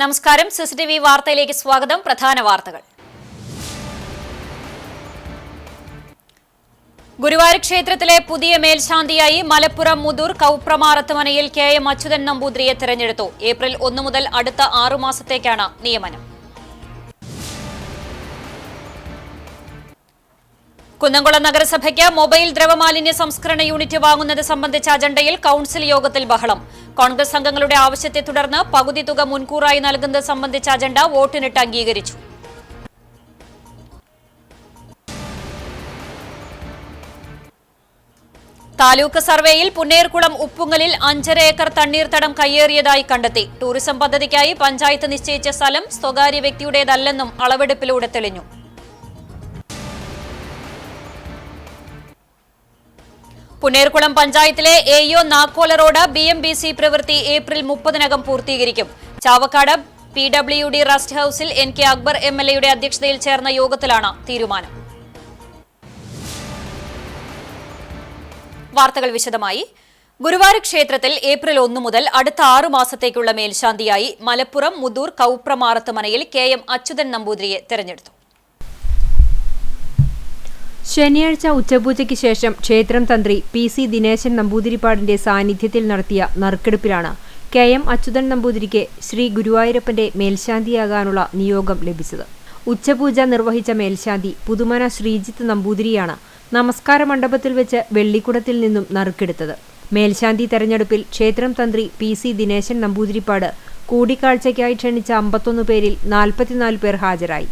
നമസ്കാരം. സിസിടിവി വാർത്തയിലേക്ക് സ്വാഗതം. പ്രധാന വാർത്തകൾ. ഗുരുവായൂർ ക്ഷേത്രത്തിലെ പുതിയ മേൽശാന്തിയായി മലപ്പുറം മുതൂർ കൗപ്രമാറത്ത് മനയിൽ KM അച്യുതൻ നമ്പൂതിരിയെ തെരഞ്ഞെടുത്തു. ഏപ്രിൽ 1 മുതൽ അടുത്ത 6 മാസത്തേക്കാണ് നിയമനം. കുന്നംകുളം നഗരസഭയ്ക്ക് മൊബൈൽ ദ്രവമാലിന്യ സംസ്കരണ യൂണിറ്റ് വാങ്ങുന്നത് സംബന്ധിച്ച അജണ്ടയിൽ കൌൺസിൽ യോഗത്തിൽ ബഹളം. കോൺഗ്രസ് അംഗങ്ങളുടെ ആവശ്യത്തെ തുടർന്ന് പകുതി തുക മുൻകൂറായി നൽകുന്നത് സംബന്ധിച്ച അജണ്ട വോട്ടിനിട്ട് അംഗീകരിച്ചു. താലൂക്ക് സർവേയിൽ പുന്നേർകുളം ഉപ്പുങ്ങലിൽ 5.5 ഏക്കർ തണ്ണീർത്തടം കയ്യേറിയതായി കണ്ടെത്തി. ടൂറിസം പദ്ധതിക്കായി പഞ്ചായത്ത് നിശ്ചയിച്ച സ്ഥലം സ്വകാര്യ വ്യക്തിയുടേതല്ലെന്നും അളവെടുപ്പിലൂടെ തെളിഞ്ഞു. പുന്നേർകുളം പഞ്ചായത്തിലെ AO നാക്കോല റോഡ് BMBC പ്രവൃത്തി ഏപ്രിൽ 30-നകം പൂർത്തീകരിക്കും. ചാവക്കാട് PWD റെസ്റ്റ് ഹൌസിൽ NK അക്ബർ MLA അധ്യക്ഷതയിൽ ചേർന്ന യോഗത്തിലാണ് തീരുമാനം. വാർത്തകൾ വിശദമായി. ഗുരുവായൂർ ക്ഷേത്രത്തിൽ ഏപ്രിൽ 1 മുതൽ അടുത്ത 6 മാസത്തേക്കുള്ള മേൽശാന്തിയായി മലപ്പുറം മുതൂർ കൗപ്രമാറത്ത് മനയിൽ KM അച്യുതൻ നമ്പൂതിരിയെ തെരഞ്ഞെടുത്തു. ശനിയാഴ്ച ഉച്ചപൂജയ്ക്ക് ശേഷം ക്ഷേത്രം തന്ത്രി PC ദിനേശൻ നമ്പൂതിരിപ്പാടിന്റെ സാന്നിധ്യത്തിൽ നടത്തിയ നറുക്കെടുപ്പിലാണ് KM അച്യുതൻ നമ്പൂതിരിക്ക് ശ്രീ ഗുരുവായൂരപ്പന്റെ മേൽശാന്തിയാകാനുള്ള നിയോഗം ലഭിച്ചത്. ഉച്ചപൂജ നിർവഹിച്ച മേൽശാന്തി പുതുമന ശ്രീജിത്ത് നമ്പൂതിരിയാണ് നമസ്കാര മണ്ഡപത്തിൽ വെച്ച് വെള്ളിക്കുടത്തിൽ നിന്നും നറുക്കെടുത്തത്. മേൽശാന്തി തെരഞ്ഞെടുപ്പിൽ ക്ഷേത്രം തന്ത്രി PC ദിനേശൻ നമ്പൂതിരിപ്പാട് കൂടിക്കാഴ്ചയ്ക്കായി ക്ഷണിച്ച 51 പേരിൽ 44 പേർ ഹാജരായി.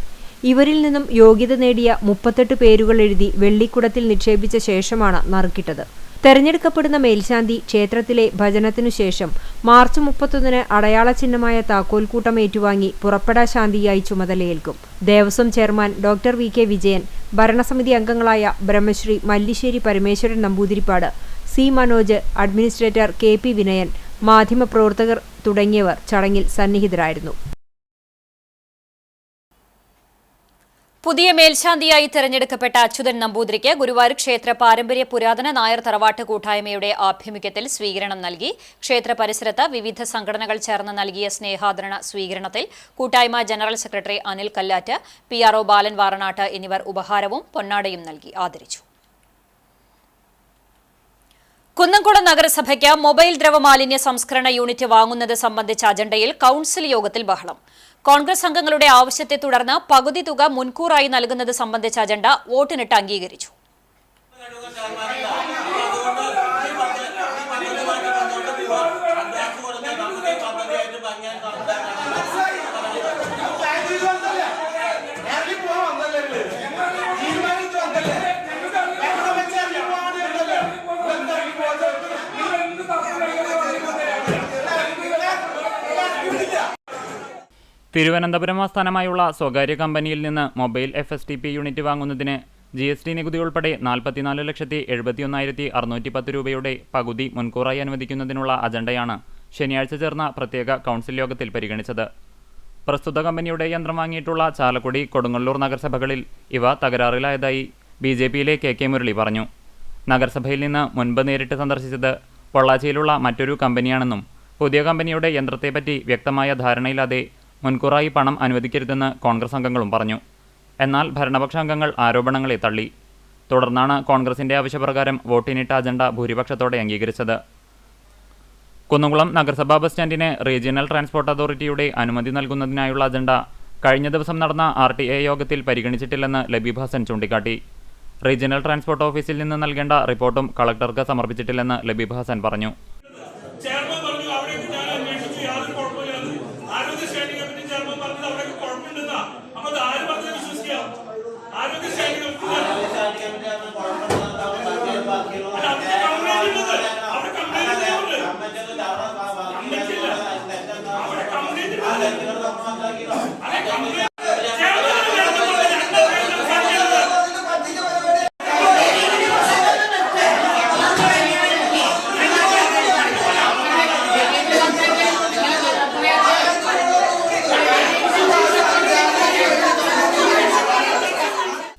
ഇവരിൽ നിന്നും യോഗ്യത നേടിയ 38 പേരുകൾ എഴുതി വെള്ളിക്കുടത്തിൽ നിക്ഷേപിച്ച ശേഷമാണ് നറുക്കിട്ടത്. തെരഞ്ഞെടുക്കപ്പെടുന്ന മേൽശാന്തി ക്ഷേത്രത്തിലെ ഭജനത്തിനു ശേഷം മാർച്ച് 31-ന് അടയാള ചിഹ്നമായ താക്കോൽക്കൂട്ടം ഏറ്റുവാങ്ങി പുറപ്പെടാ ശാന്തിയായി ചുമതലയേൽക്കും. Devaswom chairman doctor VK Vijayan, ഭരണസമിതി അംഗങ്ങളായ Brahmasri Mallissery Parameswaran Namboothiripad, C Manoj, administrator KP Vinayan, മാധ്യമപ്രവർത്തകർ തുടങ്ങിയവർ ചടങ്ങിൽ സന്നിഹിതരായിരുന്നു. പുതിയ മേൽശാന്തിയായി തെരഞ്ഞെടുക്കപ്പെട്ട അച്യുതൻ നമ്പൂതിരിക്ക് ഗുരുവായൂർ ക്ഷേത്ര പാരമ്പര്യ പുരാതന നായർ തറവാട്ട് കൂട്ടായ്മയുടെ ആഭിമുഖ്യത്തിൽ സ്വീകരണം നൽകി. ക്ഷേത്ര പരിസരത്ത് വിവിധ സംഘടനകൾ ചേർന്ന് നൽകിയ സ്നേഹാദരണ സ്വീകരണത്തിൽ കൂട്ടായ്മ general secretary Anil Kallatt, PRO ബാലൻ വാറനാട്ട് എന്നിവർ ഉപഹാരവും പൊന്നാടയും നൽകി ആദരിച്ചു. കുന്നംകുളം നഗരസഭയ്ക്ക് മൊബൈൽ ദ്രവമാലിന്യ സംസ്കരണ യൂണിറ്റ് വാങ്ങുന്നത് സംബന്ധിച്ച അജണ്ടയിൽ കൌൺസിൽ യോഗത്തിൽ ബഹളം. കോൺഗ്രസ് അംഗങ്ങളുടെ ആവശ്യത്തെ തുടർന്ന് പകുതി തുക മുൻകൂറായി നൽകുന്നത് സംബന്ധിച്ച അജണ്ട വോട്ടിനിട്ട് അംഗീകരിച്ചു. തിരുവനന്തപുരം ആസ്ഥാനമായുള്ള സ്വകാര്യ കമ്പനിയിൽ നിന്ന് മൊബൈൽ FSTP യൂണിറ്റ് വാങ്ങുന്നതിന് GST നികുതി ഉൾപ്പെടെ 44,71,610 രൂപയുടെ പകുതി മുൻകൂറായി അനുവദിക്കുന്നതിനുള്ള അജണ്ടയാണ് ശനിയാഴ്ച ചേർന്ന പ്രത്യേക കൌൺസിൽ യോഗത്തിൽ പരിഗണിച്ചത്. പ്രസ്തുത കമ്പനിയുടെ യന്ത്രം വാങ്ങിയിട്ടുള്ള ചാലക്കുടി, കൊടുങ്ങല്ലൂർ നഗരസഭകളിൽ ഇവ തകരാറിലായതായി BJPയിലെ KK മുരളി പറഞ്ഞു. നഗരസഭയിൽ നിന്ന് മുൻപ് നേരിട്ട് സന്ദർശിച്ചത് പൊള്ളാച്ചിയിലുള്ള മറ്റൊരു കമ്പനിയാണെന്നും പുതിയ കമ്പനിയുടെ യന്ത്രത്തെപ്പറ്റി വ്യക്തമായ ധാരണയില്ലാതെ മുൻകൂറായി പണം അനുവദിക്കരുതെന്ന് കോൺഗ്രസ് അംഗങ്ങളും പറഞ്ഞു. എന്നാൽ ഭരണപക്ഷ അംഗങ്ങൾ ആരോപണങ്ങളെ തള്ളി. തുടർന്നാണ് കോൺഗ്രസിന്റെ ആവശ്യപ്രകാരം വോട്ടിനിട്ട അജണ്ട ഭൂരിപക്ഷത്തോടെ അംഗീകരിച്ചത്. കുന്നംകുളം നഗരസഭാ ബസ് സ്റ്റാൻഡിന് റീജിയണൽ ട്രാൻസ്പോർട്ട് അതോറിറ്റിയുടെ അനുമതി നൽകുന്നതിനായുള്ള അജണ്ട കഴിഞ്ഞ ദിവസം നടന്ന RTA യോഗത്തിൽ പരിഗണിച്ചിട്ടില്ലെന്ന് ലബീബ് ഹസൻ ചൂണ്ടിക്കാട്ടി. റീജിയണൽ ട്രാൻസ്പോർട്ട് ഓഫീസിൽ നിന്ന് നൽകേണ്ട റിപ്പോർട്ടും കളക്ടർക്ക് സമർപ്പിച്ചിട്ടില്ലെന്ന് ലബീബ് ഹസൻ പറഞ്ഞു.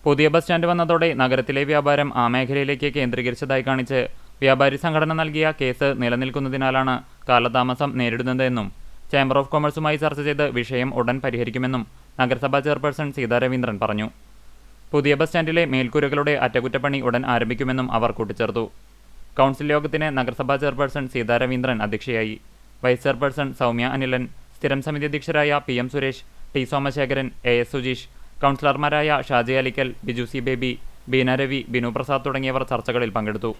പുതിയ ബസ് സ്റ്റാൻഡ് വന്നതോടെ നഗരത്തിലെ വ്യാപാരം ആ മേഖലയിലേക്ക് കേന്ദ്രീകരിച്ചതായി കാണിച്ച് വ്യാപാരി സംഘടന നൽകിയ കേസ് നിലനിൽക്കുന്നതിനാലാണ് കാലതാമസം നേരിടുന്നതെന്നും ചേംബർ ഓഫ് കൊമേഴ്സുമായി ചർച്ച ചെയ്ത് വിഷയം ഉടൻ പരിഹരിക്കുമെന്നും നഗരസഭാ ചെയർപേഴ്സൺ സീതാ രവീന്ദ്രൻ പറഞ്ഞു. പുതിയ ബസ് സ്റ്റാൻഡിലെ മേൽക്കൂരകളുടെ അറ്റകുറ്റപ്പണി ഉടൻ ആരംഭിക്കുമെന്നും അവർ കൂട്ടിച്ചേർത്തു. കൗൺസിൽ യോഗത്തിന് നഗരസഭാ ചെയർപേഴ്സൺ സീതാ രവീന്ദ്രൻ അധ്യക്ഷയായി. വൈസ് ചെയർപേഴ്സൺ സൗമ്യ അനിലൻ, സ്ഥിരം സമിതി അധ്യക്ഷരായ PM Suresh, T Somasekharan, AS Sujeesh, കൗൺസിലർമാരായ ഷാജി അലിക്കൽ, ബിജു സി ബേബി, ബീന രവി, ബിനു പ്രസാദ് തുടങ്ങിയവർ ചർച്ചകളിൽ പങ്കെടുത്തു.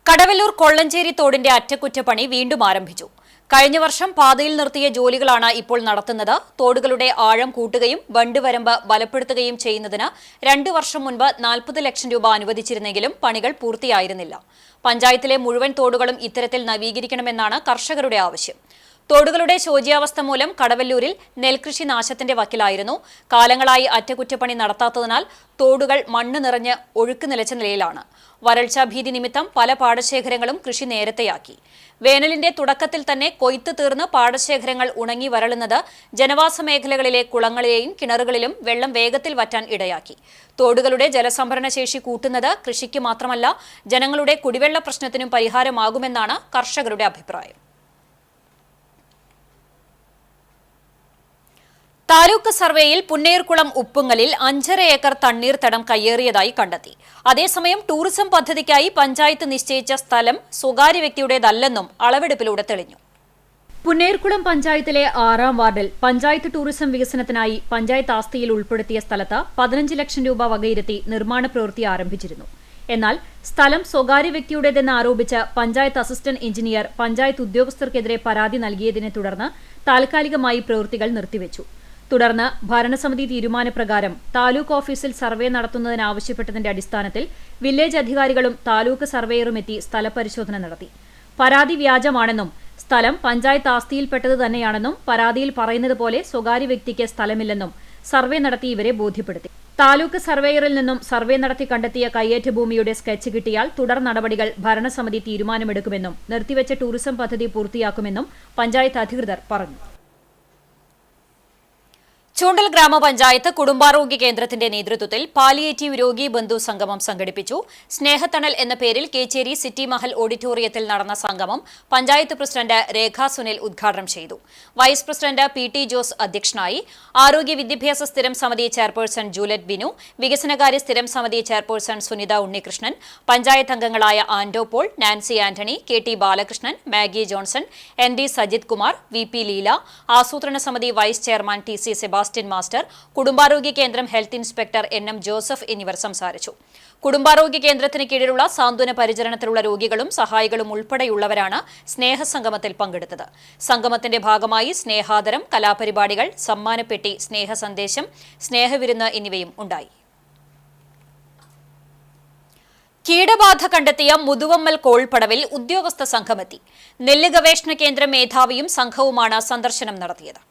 കടവല്ലൂർ കൊള്ളഞ്ചേരി തോടിന്റെ അറ്റകുറ്റപ്പണി വീണ്ടും ആരംഭിച്ചു. കഴിഞ്ഞ വർഷം പാതയിൽ നിർത്തിയ ജോലികളാണ് ഇപ്പോൾ നടത്തുന്നത്. തോടുകളുടെ ആഴം കൂട്ടുകയും ബണ്ട് വരമ്പ് ബലപ്പെടുത്തുകയും ചെയ്യുന്നതിന് 2 വർഷം മുൻപ് 40 ലക്ഷം രൂപ അനുവദിച്ചിരുന്നെങ്കിലും പണികൾ പൂർത്തിയായിരുന്നില്ല. പഞ്ചായത്തിലെ മുഴുവൻ തോടുകളും ഇത്തരത്തിൽ നവീകരിക്കണമെന്നാണ് കർഷകരുടെ ആവശ്യം. തോടുകളുടെ ശോച്യാവസ്ഥ മൂലം കടവല്ലൂരിൽ നെൽകൃഷി നാശത്തിന്റെ വക്കിലായിരുന്നു. കാലങ്ങളായി അറ്റകുറ്റപ്പണി നടത്താത്തതിനാൽ തോടുകൾ മണ്ണ് നിറഞ്ഞ് ഒഴുക്ക് നിലച്ച നിലയിലാണ്. വരൾച്ചാ ഭീതി നിമിത്തം പല പാടശേഖരങ്ങളും കൃഷി നേരത്തെയാക്കി. വേനലിന്റെ തുടക്കത്തിൽ തന്നെ കൊയ്ത്ത് തീർന്ന് പാടശേഖരങ്ങൾ ഉണങ്ങി വരളുന്നത് ജനവാസ മേഖലകളിലെ കുളങ്ങളിലെയും കിണറുകളിലും വെള്ളം വേഗത്തിൽ വറ്റാൻ ഇടയാക്കി. തോടുകളുടെ ജലസംഭരണ ശേഷി കൂട്ടുന്നത് കൃഷിക്ക് മാത്രമല്ല ജനങ്ങളുടെ കുടിവെള്ള പ്രശ്നത്തിനും പരിഹാരമാകുമെന്നാണ് കർഷകരുടെ അഭിപ്രായം. താലൂക്ക് സർവേയിൽ പുന്നയൂർകുളം ഉപ്പുങ്ങലിൽ 5.5 ഏക്കർ തണ്ണീർത്തടം കയ്യേറിയതായി കണ്ടെത്തി. അതേസമയം ടൂറിസം പദ്ധതിക്കായി പഞ്ചായത്ത് നിശ്ചയിച്ച സ്ഥലം സ്വകാര്യ വ്യക്തിയുടേതല്ലെന്നും അളവെടുപ്പിലൂടെ തെളിഞ്ഞു. പുന്നയൂർകുളം പഞ്ചായത്തിലെ 6-ാം വാർഡിൽ പഞ്ചായത്ത് ടൂറിസം വികസനത്തിനായി പഞ്ചായത്ത് ആസ്തിയിൽ ഉൾപ്പെടുത്തിയ സ്ഥലത്ത് 15 ലക്ഷം രൂപ വകയിരുത്തി നിർമ്മാണ പ്രവൃത്തി ആരംഭിച്ചിരുന്നു. എന്നാൽ സ്ഥലം സ്വകാര്യ വ്യക്തിയുടേതെന്ന് ആരോപിച്ച് പഞ്ചായത്ത് അസിസ്റ്റന്റ് എഞ്ചിനീയർ പഞ്ചായത്ത് ഉദ്യോഗസ്ഥർക്കെതിരെ പരാതി നൽകിയതിനെ തുടർന്ന് താൽക്കാലികമായി പ്രവൃത്തികൾ നിർത്തിവെച്ചു. തുടർന്ന് ഭരണസമിതി തീരുമാനപ്രകാരം താലൂക്ക് ഓഫീസിൽ സർവേ നടത്തുന്നതിനാവശ്യപ്പെട്ടതിന്റെ അടിസ്ഥാനത്തിൽ വില്ലേജ് അധികാരികളും താലൂക്ക് സർവേയറും എത്തി സ്ഥലപരിശോധന നടത്തി. പരാതി വ്യാജമാണെന്നും സ്ഥലം പഞ്ചായത്ത് ആസ്തിയിൽപ്പെട്ടത് തന്നെയാണെന്നും പരാതിയിൽ പറയുന്നത് പോലെ സ്വകാര്യ വ്യക്തിക്ക് സ്ഥലമില്ലെന്നും സർവേ നടത്തി ഇവരെ ബോധ്യപ്പെടുത്തി. താലൂക്ക് സർവേയറിൽ നിന്നും സർവേ നടത്തി കണ്ടെത്തിയ കയ്യേറ്റ ഭൂമിയുടെ സ്കെച്ച് കിട്ടിയാൽ തുടർ നടപടികൾ ഭരണസമിതി തീരുമാനമെടുക്കുമെന്നും നിർത്തിവെച്ച ടൂറിസം പദ്ധതി പൂർത്തിയാക്കുമെന്നും പഞ്ചായത്ത് അധികൃതർ പറഞ്ഞു. ചൂണ്ടൽ ഗ്രാമപഞ്ചായത്ത് കുടുംബാരോഗ്യ കേന്ദ്രത്തിന്റെ നേതൃത്വത്തിൽ പാലിയേറ്റീവ് രോഗി ബന്ധു സംഗമം സംഘടിപ്പിച്ചു. സ്നേഹത്തണൽ എന്ന പേരിൽ കേച്ചേരി സിറ്റി മഹൽ ഓഡിറ്റോറിയത്തിൽ നടന്ന സംഗമം പഞ്ചായത്ത് പ്രസിഡന്റ് രേഖ സുനിൽ ഉദ്ഘാടനം ചെയ്തു. വൈസ് പ്രസിഡന്റ് PT ജോസ് അധ്യക്ഷനായി. ആരോഗ്യ വിദ്യാഭ്യാസ സ്ഥിരം സമിതി ചെയർപേഴ്സൺ ജൂലറ്റ് ബിനു, വികസനകാര്യ സ്ഥിരം സമിതി ചെയർപേഴ്സൺ സുനിത ഉണ്ണികൃഷ്ണൻ, പഞ്ചായത്ത് അംഗങ്ങളായ Ando Paul, Nancy Antony, KT Balakrishnan, Maggie Johnson, ND Sajith Kumar, VP Leela, ആസൂത്രണ സമിതി vice chairman TC Sebastian master, കുടുംബാരോഗ്യ കേന്ദ്രം ഹെൽത്ത് ഇൻസ്പെക്ടർ NM ജോസഫ് എന്നിവർ സംസാരിച്ചു. കുടുംബാരോഗ്യ കേന്ദ്രത്തിന് കീഴിലുള്ള സാന്ത്വന പരിചരണത്തിലുള്ള രോഗികളും സഹായികളും ഉൾപ്പെടെയുള്ളവരാണ് സ്നേഹസംഗമത്തിൽ പങ്കെടുത്തത്. സംഗമത്തിന്റെ ഭാഗമായി സ്നേഹാദരം, കലാപരിപാടികൾ, സമ്മാനപ്പെട്ടി, സ്നേഹസന്ദേശം, സ്നേഹവിരുന്ന് എന്നിവയും ഉണ്ടായി. കീടബാധ കണ്ടെത്തിയ മുതുവമ്മൽ കോൾപ്പടവിൽ ഉദ്യോഗസ്ഥ സംഘമെത്തി. നെല്ല് ഗവേഷണ കേന്ദ്ര മേധാവിയും സംഘവുമാണ് സന്ദർശനം നടത്തിയത്.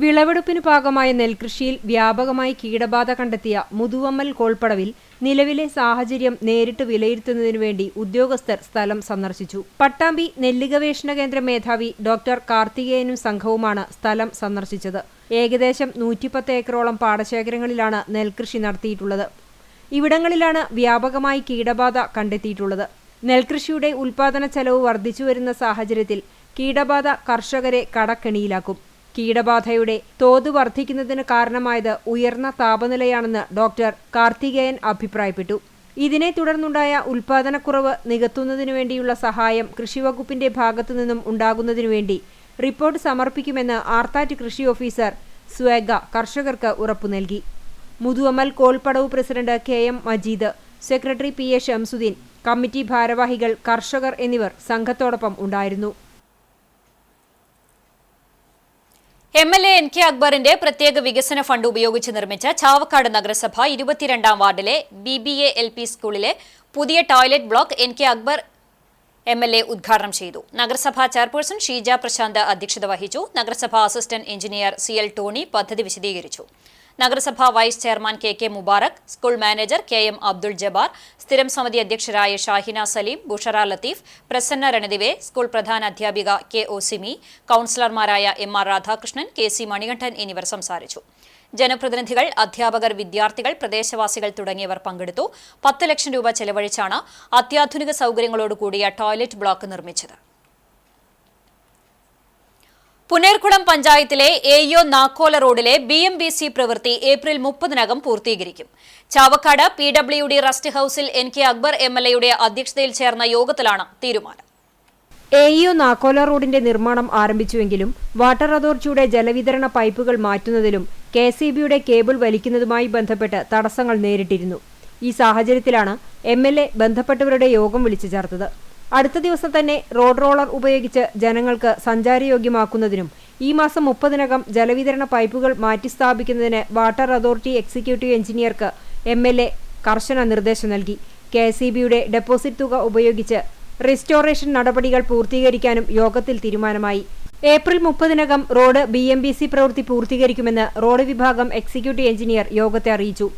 വിളവെടുപ്പിന് പാകമായ നെൽകൃഷിയിൽ വ്യാപകമായി കീടബാധ കണ്ടെത്തിയ മുതുവമ്മൽ കോൾപ്പടവിൽ നിലവിലെ സാഹചര്യം നേരിട്ട് വിലയിരുത്തുന്നതിനു വേണ്ടി ഉദ്യോഗസ്ഥർ സ്ഥലം സന്ദർശിച്ചു. പട്ടാമ്പി നെല്ല് ഗവേഷണ കേന്ദ്ര മേധാവി ഡോക്ടർ കാർത്തികേയനും സംഘവുമാണ് സ്ഥലം സന്ദർശിച്ചത്. ഏകദേശം 110 ഏക്കറോളം പാടശേഖരങ്ങളിലാണ് നെൽകൃഷി നടത്തിയിട്ടുള്ളത്. ഇവിടങ്ങളിലാണ് വ്യാപകമായി കീടബാധ കണ്ടെത്തിയിട്ടുള്ളത്. നെൽകൃഷിയുടെ ഉൽപാദന ചെലവ് വർദ്ധിച്ചുവരുന്ന സാഹചര്യത്തിൽ കീടബാധ കർഷകരെ കടക്കെണിയിലാക്കും. കീടബാധയുടെ തോത് വർദ്ധിക്കുന്നതിന് കാരണമായത് ഉയർന്ന താപനിലയാണെന്ന് ഡോക്ടർ കാർത്തികേയൻ അഭിപ്രായപ്പെട്ടു. ഇതിനെ തുടർന്നുണ്ടായ ഉൽപാദനക്കുറവ് നികത്തുന്നതിനു വേണ്ടിയുള്ള സഹായം കൃഷിവകുപ്പിന്റെ ഭാഗത്തുനിന്നും ഉണ്ടാകുന്നതിനുവേണ്ടി റിപ്പോർട്ട് സമർപ്പിക്കുമെന്ന് ആർത്താറ്റ് കൃഷി ഓഫീസർ സ്വേഗ കർഷകർക്ക് ഉറപ്പു നൽകി. മുതുവമ്മൽ കോൾപ്പടവ് president KM Majeed, secretary PA Shamsuddin, committee ഭാരവാഹികൾ, കർഷകർ എന്നിവർ സംഘത്തോടൊപ്പം ഉണ്ടായിരുന്നു. MLA NK അക്ബറിന്റെ പ്രത്യേക വികസന ഫണ്ട് ഉപയോഗിച്ച് നിർമ്മിച്ച ചാവക്കാട് നഗരസഭ 22-ാം വാർഡിലെ BBA LP സ്കൂളിലെ പുതിയ toilet block NK Akbar MLA ഉദ്ഘാടനം ചെയ്തു. നഗരസഭാ ചെയർപേഴ്സൺ ഷീജ പ്രശാന്ത് അധ്യക്ഷത വഹിച്ചു. നഗരസഭാ അസിസ്റ്റന്റ് എഞ്ചിനീയർ CL ടോണി പദ്ധതി വിശദീകരിച്ചു. നഗരസഭാ vice chairman KK Mubarak, school manager KM Abdul Jabbar, സ്ഥിരം സമിതി അധ്യക്ഷരായ ഷാഹിന സലീം, ബുഷറ ലത്തീഫ്, പ്രസന്ന രണദിവെ, സ്കൂൾ പ്രധാന അധ്യാപിക KO Simi, കൌൺസിലർമാരായ MR Radhakrishnan, KC Manikandan എന്നിവർ സംസാരിച്ചു. ജനപ്രതിനിധികൾ, അധ്യാപകർ, വിദ്യാർത്ഥികൾ, പ്രദേശവാസികൾ തുടങ്ങിയവർ പങ്കെടുത്തു. 10 ലക്ഷം രൂപ ചെലവഴിച്ചാണ് അത്യാധുനിക സൗകര്യങ്ങളോടുകൂടിയ ടോയ്ലറ്റ് ബ്ലോക്ക് നിർമ്മിച്ചത്. പുന്നേർകുളം പഞ്ചായത്തിലെ എയോ നാക്കോല റോഡിലെ BMBC പ്രവൃത്തി ഏപ്രിൽ 30-നകം പൂർത്തീകരിക്കും. ചാവക്കാട് PWD റസ്റ്റ് ഹൌസിൽ NK അക്ബർ MLAയുടെ അധ്യക്ഷതയിൽ ചേർന്ന യോഗത്തിലാണ് തീരുമാനം. എയോ നാക്കോല റോഡിന്റെ നിർമ്മാണം ആരംഭിച്ചുവെങ്കിലും വാട്ടർ അതോറിറ്റിയുടെ ജലവിതരണ പൈപ്പുകൾ മാറ്റുന്നതിലും KCBയുടെ കേബിൾ വലിക്കുന്നതുമായി ബന്ധപ്പെട്ട് തടസ്സങ്ങൾ നേരിട്ടിരുന്നു. ഈ സാഹചര്യത്തിലാണ് MLA ബന്ധപ്പെട്ടവരുടെ യോഗം വിളിച്ചു ചേർത്തത്. അടുത്ത ദിവസം തന്നെ റോഡ് റോളർ ഉപയോഗിച്ച് ജനങ്ങൾക്ക് സഞ്ചാരയോഗ്യമാക്കുന്നതിനും ഈ മാസം 30-നകം ജലവിതരണ പൈപ്പുകൾ മാറ്റിസ്ഥാപിക്കുന്നതിന് വാട്ടർ അതോറിറ്റി എക്സിക്യൂട്ടീവ് എഞ്ചിനീയർക്ക് MLA കർശന നിർദ്ദേശം നൽകി. KCBയുടെ ഡെപ്പോസിറ്റ് തുക ഉപയോഗിച്ച് റിസ്റ്റോറേഷൻ നടപടികൾ പൂർത്തീകരിക്കാനും യോഗത്തിൽ തീരുമാനമായി. ഏപ്രിൽ 30-നകം റോഡ് BMBC പ്രവൃത്തി പൂർത്തീകരിക്കുമെന്ന് റോഡ് വിഭാഗം എക്സിക്യൂട്ടീവ് എഞ്ചിനീയർ യോഗത്തെ അറിയിച്ചു.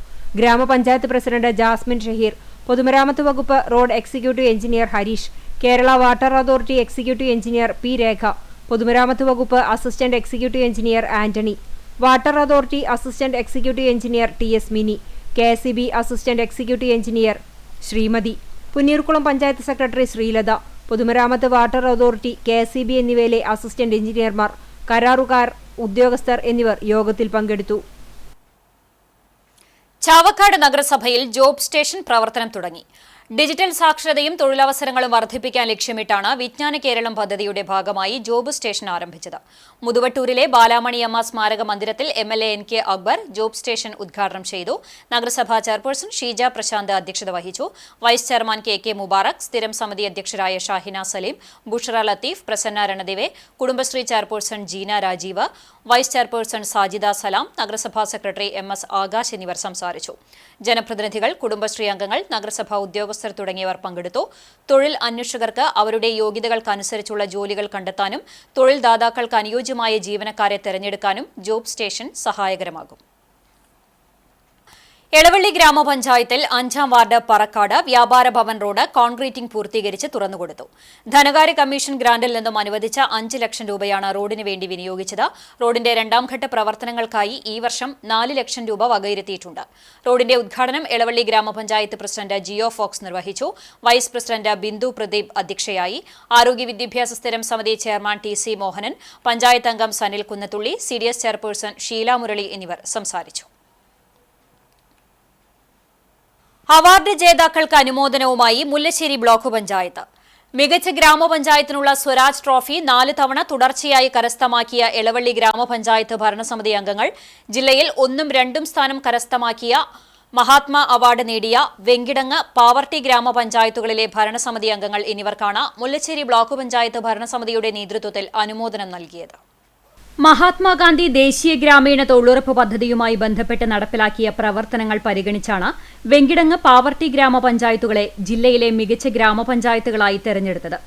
ഗ്രാമപഞ്ചായത്ത് പ്രസിഡന്റ് ജാസ്മിൻ ഷഹീർ, പൊതുമരാമത്ത് വകുപ്പ് road executive engineer Harish, Kerala water authority executive engineer P. രേഖ, പൊതുമരാമത്ത് വകുപ്പ് assistant executive engineer Antony, water authority assistant executive engineer TS mini, KCB assistant executive engineer Shrimati, Punneerkulam panchayat secretary Sreelatha, പൊതുമരാമത്ത് വാട്ടർ അതോറിറ്റി KCB എന്നിവയിലെ അസിസ്റ്റന്റ് എഞ്ചിനീയർമാർ, കരാറുകാർ, ഉദ്യോഗസ്ഥർ എന്നിവർ യോഗത്തിൽ പങ്കെടുത്തു. ചാവക്കാട് നഗരസഭയിൽ ജോബ് സ്റ്റേഷൻ പ്രവർത്തനം തുടങ്ങി. ഡിജിറ്റൽ സാക്ഷരതയും തൊഴിലവസരങ്ങളും വർദ്ധിപ്പിക്കാൻ ലക്ഷ്യമിട്ടാണ് വിജ്ഞാന കേരളം പദ്ധതിയുടെ ഭാഗമായി ജോബ് സ്റ്റേഷൻ ആരംഭിച്ചത്. മുതുവട്ടൂരിലെ ബാലാമണിയമ്മ സ്മാരക മന്ദിരത്തിൽ MLA NK Akbar job station ഉദ്ഘാടനം ചെയ്തു. നഗരസഭാ ചെയർപേഴ്സൺ ഷീജ പ്രശാന്ത് അധ്യക്ഷത വഹിച്ചു. വൈസ് ചെയർമാൻ KK മുബാറക്, സ്ഥിരം സമിതി അധ്യക്ഷരായ Shahina Saleem, Bushara Latheef, Prasanna Ranadive, Kudumbashree chairperson Jeena Rajeev, vice chairperson Sajida Salam, നഗരസഭാ സെക്രട്ടറി MS ആകാശ് എന്നിവർ സംസാരിച്ചു. ജനപ്രതിനിധികൾ, കുടുംബശ്രീ അംഗങ്ങൾ, നഗരസഭാ ഉദ്യോഗസ്ഥർ തുടങ്ങിയവർ പങ്കെടുത്തു. തൊഴിൽ അന്വേഷകർക്ക് അവരുടെ യോഗ്യതകൾക്കനുസരിച്ചുള്ള ജോലികൾ കണ്ടെത്താനും തൊഴിൽ ദാതാക്കൾക്ക് അനുയോജ്യമായ ജീവനക്കാരെ തെരഞ്ഞെടുക്കാനും ജോബ് സ്റ്റേഷൻ സഹായകരമാകും. എളവള്ളി ഗ്രാമപഞ്ചായത്തിൽ 5-ാം വാർഡ് പറക്കാട് വ്യാപാര ഭവൻ റോഡ് കോൺക്രീറ്റിംഗ് പൂർത്തീകരിച്ച് തുറന്നുകൊടുത്തു. ധനകാര്യ കമ്മീഷൻ ഗ്രാന്റിൽ നിന്നും അനുവദിച്ച 5 ലക്ഷം രൂപയാണ് റോഡിന് വേണ്ടി വിനിയോഗിച്ചത്. റോഡിന്റെ 2ാം ഘട്ട പ്രവർത്തനങ്ങൾക്കായി ഈ വർഷം 4 ലക്ഷം രൂപ വകയിരുത്തിയിട്ടുണ്ട്. റോഡിന്റെ ഉദ്ഘാടനം എളവള്ളി ഗ്രാമപഞ്ചായത്ത് പ്രസിഡന്റ് ജിയോ ഫോക്സ് നിർവഹിച്ചു. വൈസ് പ്രസിഡന്റ് ബിന്ദു പ്രദീപ് അധ്യക്ഷയായി. ആരോഗ്യ വിദ്യാഭ്യാസ സ്ഥിരം സമിതി ചെയർമാൻ TC മോഹനൻ, പഞ്ചായത്ത് അംഗം സനിൽ കുന്നത്തുള്ളി, CDS ചെയർപേഴ്സൺ ഷീല മുരളി എന്നിവർ സംസാരിച്ചു. അവാർഡ് ജേതാക്കൾക്ക് അനുമോദനവുമായി മുല്ലശ്ശേരി ബ്ലോക്ക് പഞ്ചായത്ത്. മികച്ച ഗ്രാമപഞ്ചായത്തിനുള്ള സ്വരാജ് ട്രോഫി 4 തവണ തുടർച്ചയായി കരസ്ഥമാക്കിയ എളവള്ളി ഗ്രാമപഞ്ചായത്ത് ഭരണസമിതി അംഗങ്ങൾ, ജില്ലയിൽ 1ഉം 2ഉം സ്ഥാനം കരസ്ഥമാക്കിയ മഹാത്മാ അവാർഡ് നേടിയ വെങ്കിടങ്ങ്, പാവർട്ടി ഗ്രാമപഞ്ചായത്തുകളിലെ ഭരണസമിതി അംഗങ്ങൾ എന്നിവർക്കാണ് മുല്ലശ്ശേരി ബ്ലോക്ക് പഞ്ചായത്ത് ഭരണസമിതിയുടെ നേതൃത്വത്തിൽ അനുമോദനം നൽകിയത്. മഹാത്മാഗാന്ധി ദേശീയ ഗ്രാമീണ തൊഴിലുറപ്പ് പദ്ധതിയുമായി ബന്ധപ്പെട്ട് നടപ്പിലാക്കിയ പ്രവർത്തനങ്ങൾ പരിഗണിച്ചാണ് വെങ്കിടങ്ങ്, പാവർട്ടി ഗ്രാമപഞ്ചായത്തുകളെ ജില്ലയിലെ മികച്ച ഗ്രാമപഞ്ചായത്തുകളായി തെരഞ്ഞെടുത്തത്.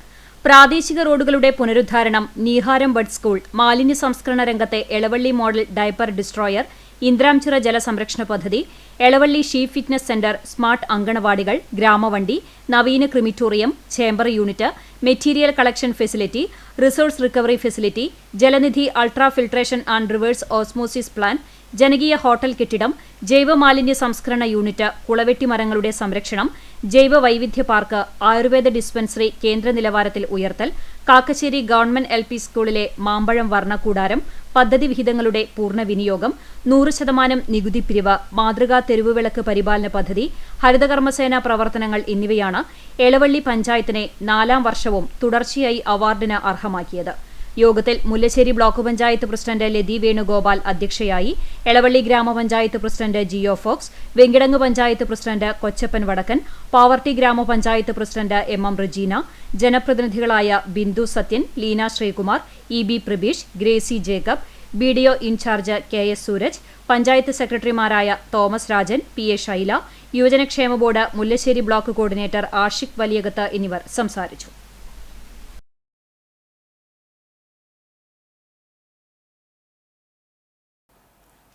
പ്രാദേശിക റോഡുകളുടെ പുനരുദ്ധാരണം, നീഹാരം ബഡ് സ്കൂൾ, മാലിന്യ സംസ്കരണ രംഗത്തെ Elavally model diaper destroyer, Indramchira ജലസംരക്ഷണ പദ്ധതി, Elavally she fitness centre, smart അങ്കണവാടികൾ, ഗ്രാമവണ്ടി, നവീന crematorium, chamber unit, material collection facility, resource recovery facility, Jalanidhi ultra filtration and reverse osmosis plant, ജനകീയ ഹോട്ടൽ കെട്ടിടം, ജൈവ മാലിന്യ സംസ്കരണ യൂണിറ്റ്, കുളവെട്ടി മരങ്ങളുടെ സംരക്ഷണം, ജൈവ വൈവിധ്യ പാർക്ക്, ആയുർവേദ ഡിസ്പെൻസറി കേന്ദ്ര നിലവാരത്തിൽ ഉയർത്തൽ, കാക്കശ്ശേരി ഗവൺമെന്റ് LP സ്കൂളിലെ മാമ്പഴം വർണ്ണക്കൂടാരം, പദ്ധതി വിഹിതങ്ങളുടെ പൂർണ്ണ വിനിയോഗം, 100% നികുതി പിരിവ്, മാതൃകാ തെരുവുവിളക്ക് പരിപാലന പദ്ധതി, ഹരിതകർമ്മസേന പ്രവർത്തനങ്ങൾ എന്നിവയാണ് എളവള്ളി പഞ്ചായത്തിനെ 4ാം വർഷവും തുടർച്ചയായി അവാർഡിന് അർഹമാക്കിയത്. യോഗത്തിൽ മുല്ലശ്ശേരി ബ്ലോക്ക് പഞ്ചായത്ത് പ്രസിഡന്റ് ലതി വേണുഗോപാൽ അധ്യക്ഷയായി. എളവള്ളി ഗ്രാമപഞ്ചായത്ത് president Jiyo Fox, Venkitangu panchayat president Kochappan Vadakkan, Pavaratty ഗ്രാമപഞ്ചായത്ത് പ്രസിഡന്റ് MM റജീന, ജനപ്രതിനിധികളായ Bindu Sathyan, Leena Sreekumar, EB Prabeesh, Gracy Jacob, BDO incharge KS Sooraj, panchayat സെക്രട്ടറിമാരായ തോമസ് രാജൻ, PA ഷൈല, യുവജനക്ഷേമ board Mullassery block coordinator Ashiq Valiyakath എന്നിവർ സംസാരിച്ചു.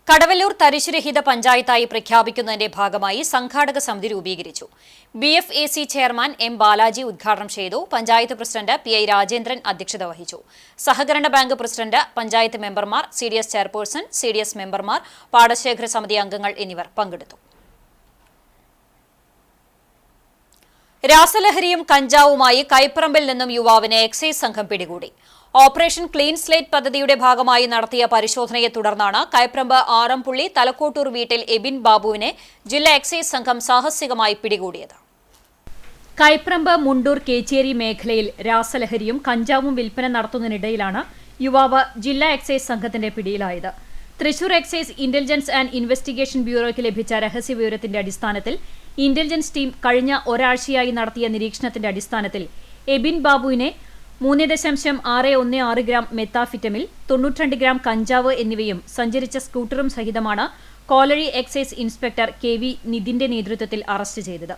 കടവല്ലൂർ തരിശുരഹിത പഞ്ചായത്തായി പ്രഖ്യാപിക്കുന്നതിന്റെ ഭാഗമായി സംഘാടക സമിതി രൂപീകരിച്ചു. BFAC chairman M. ബാലാജി ഉദ്ഘാടനം ചെയ്തു. പഞ്ചായത്ത് പ്രസിഡന്റ് PI രാജേന്ദ്രൻ അധ്യക്ഷത വഹിച്ചു. സഹകരണ ബാങ്ക് പ്രസിഡന്റ്, പഞ്ചായത്ത് മെമ്പർമാർ, CDS ചെയർപേഴ്സൺ, CDS മെമ്പർമാർ, പാടശേഖര സമിതി അംഗങ്ങൾ എന്നിവർ പങ്കെടുത്തു. രാസലഹരിയും കഞ്ചാവുമായി കൈപ്പറമ്പിൽ നിന്നും യുവാവിനെ എക്സൈസ് സംഘം പിടികൂടി. ഓപ്പറേഷൻ ക്ലീൻ സ്ലേറ്റ് പദ്ധതിയുടെ ഭാഗമായി നടത്തിയ പരിശോധനയെ തുടർന്നാണ് കൈപ്രമ്പ് ആറംപുള്ളി തലക്കോട്ടൂർ വീട്ടിൽ എബിൻ ബാബുവിനെ ജില്ലാ എക്സൈസ് സംഘം സാഹസികമായി പിടികൂടിയത്. കൈപ്രമ്പ് മുണ്ടൂർ കേച്ചേരി മേഖലയിൽ രാസലഹരിയും കഞ്ചാവും വിൽപ്പന നടത്തുന്നതിനിടയിലാണ് യുവാവ് ജില്ലാ എക്സൈസ് സംഘത്തിന്റെ പിടിയിലായത്. Thrissur excise intelligence and investigation ബ്യൂറോയ്ക്ക് ലഭിച്ച രഹസ്യവിവരത്തിന്റെ അടിസ്ഥാനത്തിൽ ഇന്റലിജൻസ് ടീം കഴിഞ്ഞ ഒരാഴ്ചയായി നടത്തിയ നിരീക്ഷണത്തിന്റെ അടിസ്ഥാനത്തിൽ എബിൻ ബാബുവിനെ 3.616 ഗ്രാം മെത്താഫിറ്റമിൽ, 92 ഗ്രാം കഞ്ചാവ് എന്നിവയും സഞ്ചരിച്ച സ്കൂട്ടറും സഹിതമാണ് കോലഴി എക്സൈസ് ഇൻസ്പെക്ടർ KV നിതിന്റെ നേതൃത്വത്തിൽ അറസ്റ്റ് ചെയ്തത്.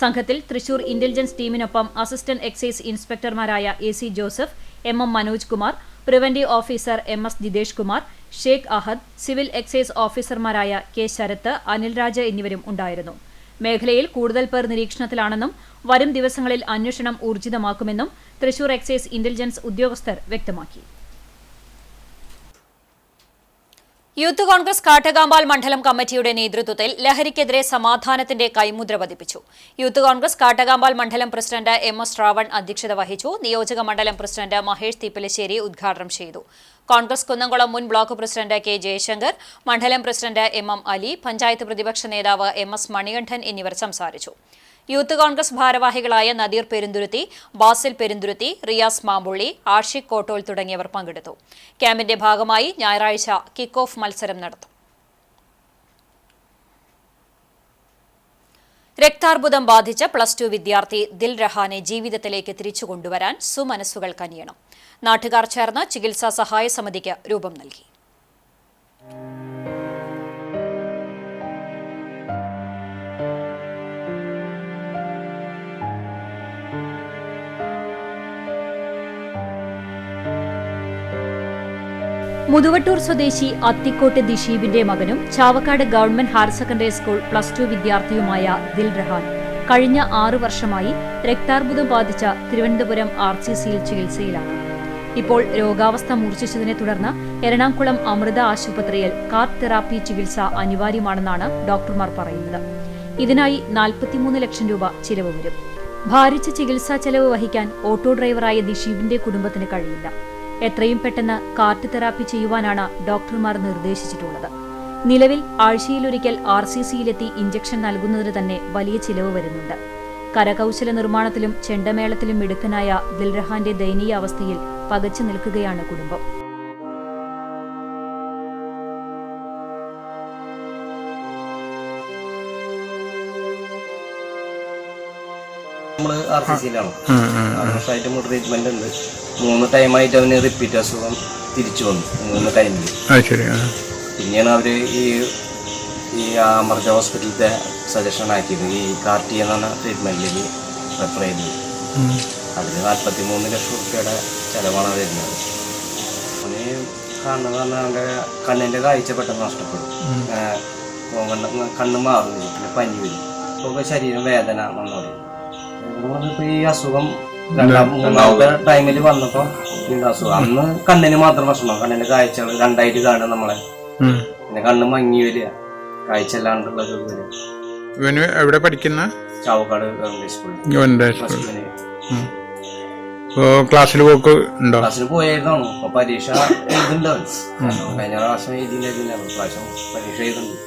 സംഘത്തിൽ തൃശൂർ ഇന്റലിജൻസ് ടീമിനൊപ്പം അസിസ്റ്റന്റ് എക്സൈസ് ഇൻസ്പെക്ടർമാരായ AC Joseph, MM Manoj Kumar, preventive officer MS Didesh Kumar, Sheikh Ahad, civil excise ഓഫീസർമാരായ K ശരത്ത്, അനിൽ രാജ് എന്നിവരും ഉണ്ടായിരുന്നു. മേഖലയിൽ കൂടുതൽ പേർ നിരീക്ഷണത്തിലാണെന്നും വരും ദിവസങ്ങളിൽ അന്വേഷണം ഊർജിതമാക്കുമെന്നും തൃശൂർ എക്സൈസ് ഇന്റലിജൻസ് ഉദ്യോഗസ്ഥർ വ്യക്തമാക്കി. യൂത്ത് കോൺഗ്രസ് കാട്ടകാമ്പാൽ മണ്ഡലം കമ്മിറ്റിയുടെ നേതൃത്വത്തിൽ ലഹരിക്കെതിരെ സമാധാനത്തിന്റെ കൈമുദ്ര പതിപ്പിച്ചു. യൂത്ത് കോൺഗ്രസ് കാട്ടകാമ്പാൽ മണ്ഡലം പ്രസിഡന്റ് MS ശ്രാവൺ അധ്യക്ഷത വഹിച്ചു. നിയോജക മണ്ഡലം പ്രസിഡന്റ് മഹേഷ് തീപ്പലശ്ശേരി ഉദ്ഘാടനം ചെയ്തു. കോൺഗ്രസ് കുന്നംകുളം മുൻ ബ്ലോക്ക് പ്രസിഡന്റ് K ജയശങ്കർ, മണ്ഡലം പ്രസിഡന്റ് MM അലി, പഞ്ചായത്ത് പ്രതിപക്ഷ നേതാവ് MS മണികണ്ഠൻ എന്നിവർ സംസാരിച്ചു. യൂത്ത് കോൺഗ്രസ് ഭാരവാഹികളായ നദീർ പെരുന്തുരുത്തി, ബാസിൽ പെരുന്തുരുത്തി, റിയാസ് മാമ്പുള്ളി, ആഷിഖ് കോട്ടോൽ തുടങ്ങിയവർ പങ്കെടുത്തു. ക്യാമ്പിന്റെ ഭാഗമായി ഞായറാഴ്ച കിക്ക് ഓഫ് മത്സരം നടത്തും. രക്താർബുദം ബാധിച്ച +2 വിദ്യാർത്ഥി ദിൽ രഹാനെ ജീവിതത്തിലേക്ക് തിരിച്ചുകൊണ്ടുവരാൻ സുമനസ്സുകൾ കനിയണം. നാട്ടുകാർ ചേർന്ന് ചികിത്സാ സഹായ സമിതിക്ക് രൂപം നൽകി. മുതുവട്ടൂർ സ്വദേശി അത്തിക്കോട്ട് ദിഷീബിന്റെ മകനും Chavakkad government higher secondary school +2 വിദ്യാർത്ഥിയുമായ ദിൽ രഹാൻ കഴിഞ്ഞ 6 വർഷമായി രക്താർബുദം ബാധിച്ച തിരുവനന്തപുരം RCCയിൽ ചികിത്സയിലാണ്. ഇപ്പോൾ രോഗാവസ്ഥ മൂർച്ഛിച്ചതിനെ തുടർന്ന് എറണാകുളം അമൃത ആശുപത്രിയിൽ കാർഡ് തെറാപ്പി ചികിത്സ അനിവാര്യമാണെന്നാണ് ഡോക്ടർമാർ പറയുന്നത്. ഇതിനായി 43 ലക്ഷം രൂപ ചിലവ് വരും. ഭാരിച്ച ചികിത്സാ ചെലവ് വഹിക്കാൻ ഓട്ടോ ഡ്രൈവറായ ദിഷീബിന്റെ കുടുംബത്തിന് കഴിയില്ല. എത്രയും പെട്ടെന്ന് കാർഡ് തെറാപ്പി ചെയ്യുവാനാണ് ഡോക്ടർമാർ നിർദ്ദേശിച്ചിട്ടുള്ളത്. നിലവിൽ ആഴ്ചയിലൊരിക്കൽ RCCയിലെത്തി ഇഞ്ചക്ഷൻ നൽകുന്നതിന് തന്നെ വലിയ ചിലവ് വരുന്നുണ്ട്. കരകൗശല നിർമ്മാണത്തിലും ചെണ്ടമേളത്തിലും മിടുക്കനായ ദിൽരഹാന്റെ ദയനീയ അവസ്ഥയിൽ പകച്ചു നിൽക്കുകയാണ് കുടുംബം. നമ്മള് RCCയിലാണ് 6 വർഷമായിട്ട് ട്രീറ്റ്മെന്റ് ഉണ്ട്. 3 ടൈമായിട്ട് അവന് റിപ്പീറ്റ് അസുഖം തിരിച്ചു വന്നു. 3 ടൈമിൽ പിന്നെയാണ് അവര് ഈ അമൃത ഹോസ്പിറ്റലിന്റെ സജഷൻ ആക്കിയത് ഈ കാർട്ടി എന്ന ട്രീറ്റ്മെന്റിലേക്ക് റെഫർ ചെയ്തത്. അതിന് 43 ലക്ഷം രൂപയുടെ ചെലവാണ് വരുന്നത്. അവന് കാണുന്നത് പറഞ്ഞാൽ അവൻ്റെ കണ്ണിന്റെ കാഴ്ച പെട്ടെന്ന് നഷ്ടപ്പെടും. കണ്ണ് മാറുന്നില്ല, പിന്നെ പനി വരും, അപ്പോൾ ശരീരം വേദന വന്നു തുടങ്ങി. ഇപ്പൊ ഈ അസുഖം 3ാമത്തെ ടൈമിൽ വന്നപ്പോ അസുഖം അന്ന് കണ്ണിന് മാത്രം പ്രശ്നമാണ്. കണ്ണിന്റെ കാഴ്ചകൾ 2ആയിട്ട് കാണുക നമ്മളെ, പിന്നെ കണ്ണ് മങ്ങി വരിക, കാഴ്ച അല്ലാണ്ടുള്ള എവിടെ പഠിക്കുന്ന ചാവക്കാട് ഗവൺമെന്റ് ക്ലാസ്സിൽ പോക്ക് ഉണ്ടോ? ക്ലാസ്സിൽ പോയായിരുന്നു. അപ്പൊ പരീക്ഷ എഴുതുന്നുണ്ടാവും. കഴിഞ്ഞ പ്രാവശ്യം എഴുതിയില്ല, പ്രാവശ്യം പരീക്ഷ എഴുതുന്നുണ്ട്.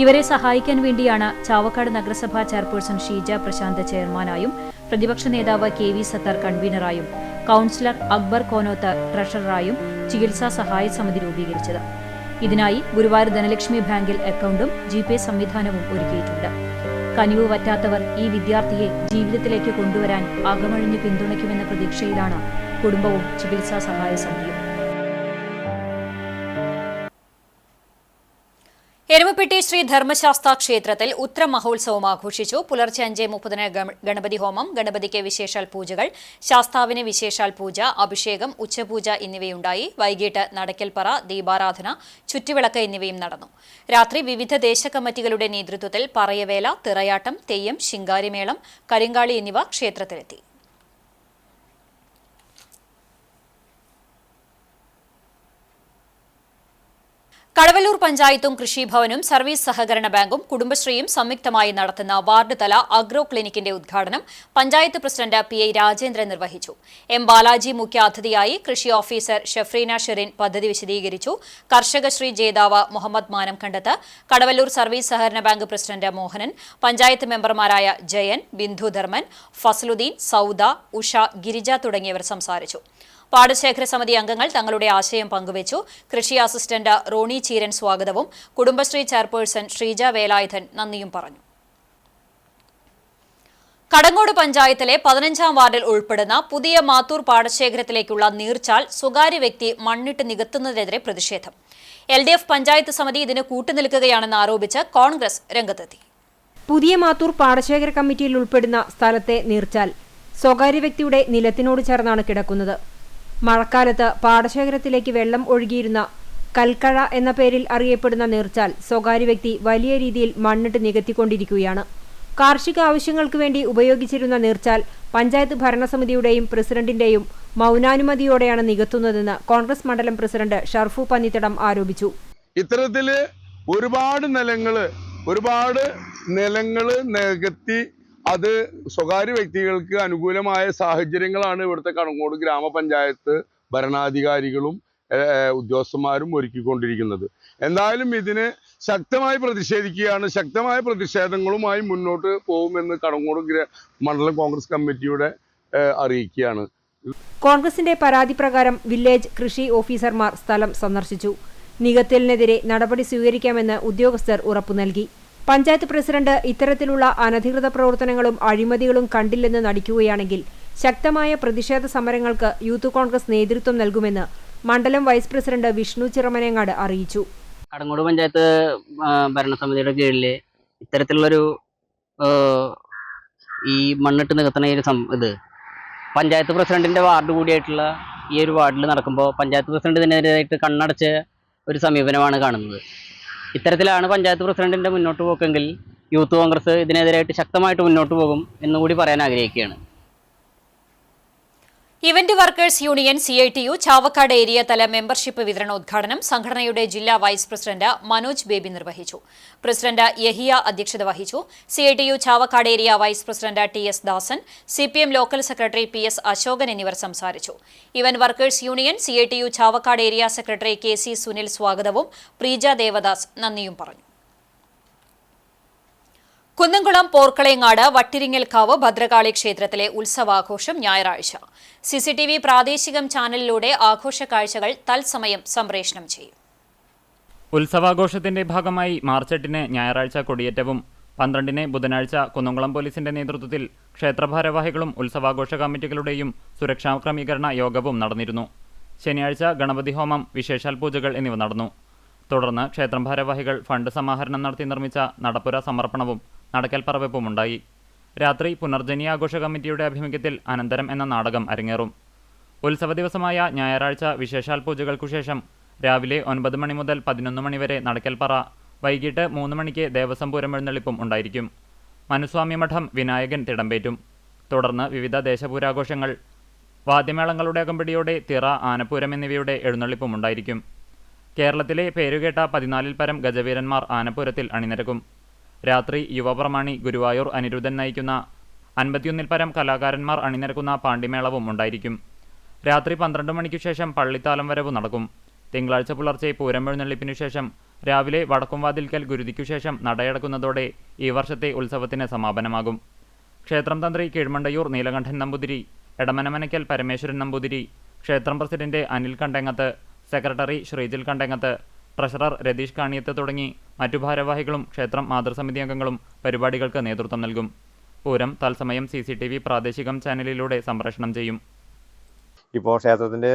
ഇവരെ സഹായിക്കാൻ വേണ്ടിയാണ് ചാവക്കാട് നഗരസഭാ ചെയർപേഴ്സൺ ഷീജ പ്രശാന്ത് ചെയർമാനായും പ്രതിപക്ഷ നേതാവ് KV സത്താർ കൺവീനറായും കൌൺസിലർ അക്ബർ കോനോത്ത് ട്രഷററായും ചികിത്സാ സഹായ സമിതി രൂപീകരിച്ചത്. ഇതിനായി ഗുരുവായൂർ ധനലക്ഷ്മി ബാങ്കിൽ അക്കൗണ്ടും GPay സംവിധാനവും ഒരുക്കിയിട്ടുണ്ട്. കനിവ് വറ്റാത്തവർ ഈ വിദ്യാർത്ഥിയെ ജീവിതത്തിലേക്ക് കൊണ്ടുവരാൻ അകമഴിഞ്ഞ് പിന്തുണയ്ക്കുമെന്ന പ്രതീക്ഷയിലാണ് കുടുംബവും ചികിത്സാ സഹായ സമിതിയും. എരുമപ്പെട്ടി ശ്രീ ധർമ്മശാസ്ത്ര ക്ഷേത്രത്തിൽ ഉത്ര മഹോത്സവം ആഘോഷിച്ചു. പുലർച്ചെ 5:30 ഗണപതി ഹോമം, ഗണപതിക്ക് വിശേഷാൽ പൂജകൾ, ശാസ്താവിന് വിശേഷാൽ പൂജ, അഭിഷേകം, ഉച്ചപൂജ എന്നിവയുണ്ടായി. വൈകിട്ട് നടക്കൽപ്പറ, ദീപാരാധന, ചുറ്റുവിളക്ക് എന്നിവയും നടന്നു. രാത്രി വിവിധ ദേശകമ്മിറ്റികളുടെ നേതൃത്വത്തിൽ പറയവേല, തിറയാട്ടം, തെയ്യം, ശിങ്കാരിമേളം, കരിങ്കാളി എന്നിവ ക്ഷേത്രത്തിലെത്തി. കടവല്ലൂർ പഞ്ചായത്തും കൃഷിഭവനും സർവീസ് സഹകരണ ബാങ്കും കുടുംബശ്രീയും സംയുക്തമായി നടത്തുന്ന വാർഡ് തല അഗ്രോ ക്ലിനിക്കിന്റെ ഉദ്ഘാടനം പഞ്ചായത്ത് പ്രസിഡന്റ് PI രാജേന്ദ്രൻ നിർവഹിച്ചു. M. ബാലാജി മുഖ്യാതിഥിയായി, കൃഷി ഓഫീസർ ഷെഫ്രീന ഷെറിൻ പദ്ധതി വിശദീകരിച്ചു. കർഷകശ്രീ ജേതാവ് മുഹമ്മദ് മാനംകണ്ടത്ത്, കടവല്ലൂർ സർവീസ് സഹകരണ ബാങ്ക് പ്രസിഡന്റ് മോഹനൻ, പഞ്ചായത്ത് മെമ്പർമാരായ ജയൻ, ബിന്ദു ധർമ്മൻ, ഫസലുദ്ദീൻ, സൗദ, ഉഷ, ഗിരിജ തുടങ്ങിയവർ സംസാരിച്ചു. പാടശേഖര സമിതി അംഗങ്ങൾ തങ്ങളുടെ ആശയം പങ്കുവച്ചു. കൃഷി അസിസ്റ്റന്റ് റോണി ചീരൻ സ്വാഗതവും കുടുംബശ്രീ ചെയർപേഴ്സൺ ശ്രീജ വേലായുധൻ നന്ദിയും പറഞ്ഞു. കടങ്ങോട് പഞ്ചായത്തിലെ 15-ാം വാർഡിൽ ഉൾപ്പെടുന്ന പുതിയ മാത്തൂർ പാടശേഖരത്തിലേക്കുള്ള നീർച്ചാൽ സ്വകാര്യ വ്യക്തി മണ്ണിട്ട് നികത്തുന്നതിനെതിരെ പ്രതിഷേധം. LDF പഞ്ചായത്ത് സമിതി ഇതിന് കൂട്ടുനിൽക്കുകയാണെന്ന് ആരോപിച്ച് കോൺഗ്രസ് രംഗത്തെത്തി. പുതിയ മാത്തൂർ പാടശേഖര കമ്മിറ്റിയിൽ ഉൾപ്പെടുന്ന സ്ഥലത്തെ നീർച്ചാൽ സ്വകാര്യ വ്യക്തിയുടെ നിലത്തിനോട് ചേർന്നാണ് കിടക്കുന്നത്. മഴക്കാലത്ത് പാടശേഖരത്തിലേക്ക് വെള്ളം ഒഴുകിയിരുന്ന കൽക്കഴ എന്ന പേരിൽ അറിയപ്പെടുന്ന നീർച്ചാൽ സ്വകാര്യ വ്യക്തി വലിയ രീതിയിൽ മണ്ണിട്ട് നികത്തിക്കൊണ്ടിരിക്കുകയാണ്. കാർഷിക ആവശ്യങ്ങൾക്ക് വേണ്ടി ഉപയോഗിച്ചിരുന്ന നീർച്ചാൽ പഞ്ചായത്ത് ഭരണസമിതിയുടെയും പ്രസിഡന്റിന്റെയും മൗനാനുമതിയോടെയാണ് നികത്തുന്നതെന്ന് കോൺഗ്രസ് മണ്ഡലം പ്രസിഡന്റ് ഷർഫു പന്നിത്തടം ആരോപിച്ചു. ഇത്തരത്തില് ഒരുപാട് നിലങ്ങള് നികത്തി അത് സ്വകാര്യ വ്യക്തികൾക്ക് അനുകൂലമായ സാഹചര്യങ്ങളാണ് ഇവിടുത്തെ കടങ്ങോട് ഗ്രാമപഞ്ചായത്ത് ഭരണാധികാരികളും ഉദ്യോഗസ്ഥന്മാരും ഒരുക്കിക്കൊണ്ടിരിക്കുന്നത്. എന്തായാലും ഇതിന് ശക്തമായി പ്രതിഷേധിക്കുകയാണ്. ശക്തമായ പ്രതിഷേധങ്ങളുമായി മുന്നോട്ട് പോകുമെന്ന് കടങ്ങോട് മണ്ഡലം കോൺഗ്രസ് കമ്മിറ്റിയുടെ അറിയിക്കുകയാണ്. കോൺഗ്രസിന്റെ പരാതി പ്രകാരം വില്ലേജ് കൃഷി ഓഫീസർമാർ സ്ഥലം സന്ദർശിച്ചു. നികത്തലിനെതിരെ നടപടി സ്വീകരിക്കാമെന്ന് ഉദ്യോഗസ്ഥർ ഉറപ്പു നൽകി. പഞ്ചായത്ത് പ്രസിഡന്റ് ഇത്തരത്തിലുള്ള അനധികൃത പ്രവർത്തനങ്ങളും അഴിമതികളും കണ്ടില്ലെന്ന് നടിക്കുകയാണെങ്കിൽ ശക്തമായ പ്രതിഷേധ സമരങ്ങൾക്ക് യൂത്ത് കോൺഗ്രസ് നേതൃത്വം നൽകുമെന്ന് മണ്ഡലം വൈസ് പ്രസിഡന്റ് വിഷ്ണു ചിറമനേങ്ങാട് അറിയിച്ചു. കടങ്ങോട് പഞ്ചായത്ത് ഭരണസമിതിയുടെ കീഴിൽ ഇത്തരത്തിലുള്ളൊരു ഈ മണ്ണിട്ട് നികത്തുന്ന ഇത് പഞ്ചായത്ത് പ്രസിഡന്റിന്റെ വാർഡ് കൂടിയായിട്ടുള്ള ഈ ഒരു വാർഡിൽ നടക്കുമ്പോൾ പഞ്ചായത്ത് പ്രസിഡന്റ് ഇതിനെതിരായിട്ട് കണ്ണടച്ച ഒരു സമീപനമാണ് കാണുന്നത്. ഇത്തരത്തിലാണ് പഞ്ചായത്ത് പ്രസിഡന്റിന്റെ മുന്നോട്ട് പോക്കെങ്കിൽ യൂത്ത് കോൺഗ്രസ് ഇതിനെതിരായിട്ട് ശക്തമായിട്ട് മുന്നോട്ട് പോകും എന്നുകൂടി പറയാൻ ആഗ്രഹിക്കുകയാണ്. Event workers union CITU Chavakkad area തല മെമ്പർഷിപ്പ് വിതരണോദ്ഘാടനം സംഘടനയുടെ ജില്ലാ വൈസ് പ്രസിഡന്റ് മനോജ് ബേബി നിർവഹിച്ചു. പ്രസിഡന്റ് യഹിയ അധ്യക്ഷത വഹിച്ചു. CITU Chavakkad area vice president TS Dasan, CPM local secretary PS Asokan എന്നിവർ സംസാരിച്ചു. Event workers union CITU Chavakkad area secretary KC Sunil സ്വാഗതവും പ്രീജ ദേവദാസ് നന്ദിയും പറഞ്ഞു. കുന്നംകുളം പോർക്കളയങ്ങാട് വട്ടിരിങ്ങൽക്കാവ് ഭദ്രകാളി ക്ഷേത്രത്തിലെ ഉത്സവാഘോഷം ഞായറാഴ്ച. CCTV പ്രാദേശികം ചാനലിലൂടെ ആഘോഷ കാഴ്ചകൾ തത്സമയം സംപ്രേഷണം ചെയ്യും. ഉത്സവാഘോഷത്തിന്റെ ഭാഗമായി മാർച്ച് 8-ന് ഞായറാഴ്ച കൊടിയേറ്റവും 12-ന് ബുധനാഴ്ച കുന്നംകുളം പോലീസിന്റെ നേതൃത്വത്തിൽ ക്ഷേത്രഭാരവാഹികളും ഉത്സവാഘോഷ കമ്മിറ്റികളുടെയും സുരക്ഷാ ക്രമീകരണ യോഗവും നടന്നിരുന്നു. ശനിയാഴ്ച ഗണപതി ഹോമം, വിശേഷാൽ പൂജകൾ എന്നിവ നടന്നു. തുടർന്ന് ക്ഷേത്രം ഭാരവാഹികൾ ഫണ്ട് സമാഹരണം നടത്തി നിർമ്മിച്ച നടപ്പുര സമർപ്പണവും നടക്കൽ പറവെപ്പുമുണ്ടായി. രാത്രി പുനർജനി ആഘോഷ കമ്മിറ്റിയുടെ ആഭിമുഖ്യത്തിൽ അനന്തരം എന്ന നാടകം അരങ്ങേറും. ഉത്സവ ദിവസമായ ഞായറാഴ്ച വിശേഷാൽ പൂജകൾക്കു ശേഷം രാവിലെ 9 മണി മുതൽ 11 മണി വരെ നടക്കൽപ്പറ, വൈകിട്ട് 3 മണിക്ക് ദേവസ്വം പൂരമെഴുന്നള്ളിപ്പും ഉണ്ടായിരിക്കും. മനുസ്വാമി മഠം വിനായകൻ തിടമ്പേറ്റും. തുടർന്ന് വിവിധ ദേശപൂരാഘോഷങ്ങൾ, വാദ്യമേളങ്ങളുടെ അകമ്പടിയോടെ തിറ, ആനപ്പൂരം എന്നിവയുടെ എഴുന്നള്ളിപ്പും ഉണ്ടായിരിക്കും. കേരളത്തിലെ പേരുകേട്ട 14-ൽ പരം ഗജവീരന്മാർ ആനപ്പൂരത്തിൽ അണിനിരക്കും. രാത്രി യുവപ്രമാണി ഗുരുവായൂർ അനിരുദ്ധൻ നയിക്കുന്ന 51-ൽ പരം കലാകാരന്മാർ അണിനിരക്കുന്ന പാണ്ടിമേളവും ഉണ്ടായിരിക്കും. രാത്രി 12 മണിക്കു ശേഷം പള്ളിത്താലം വരവ് നടക്കും. തിങ്കളാഴ്ച പുലർച്ചെ പൂരമെഴുന്നള്ളിപ്പിനു ശേഷം രാവിലെ വടക്കുംവാതിൽക്കൽ ഗുരുതിക്കു ശേഷം നടയടക്കുന്നതോടെ ഈ വർഷത്തെ ഉത്സവത്തിന് സമാപനമാകും. ക്ഷേത്രം തന്ത്രി കീഴ്മണ്ടയൂർ നീലകണ്ഠൻ നമ്പൂതിരി, എടമനമനയ്ക്കൽ പരമേശ്വരൻ നമ്പൂതിരി, ക്ഷേത്രം president Anil Kandengath, secretary Sreejil Kandengath, treasurer Ratheesh Kaniyath തുടങ്ങി മറ്റു ഭാരവാഹികളും ക്ഷേത്രം മാതൃസമിതി അംഗങ്ങളും പരിപാടികൾക്ക് നേതൃത്വം നൽകും. പൂരം തത്സമയം CCTV പ്രാദേശികം ചാനലിലൂടെ സംപ്രേഷണം ചെയ്യും. ഇപ്പോൾ ക്ഷേത്രത്തിൻ്റെ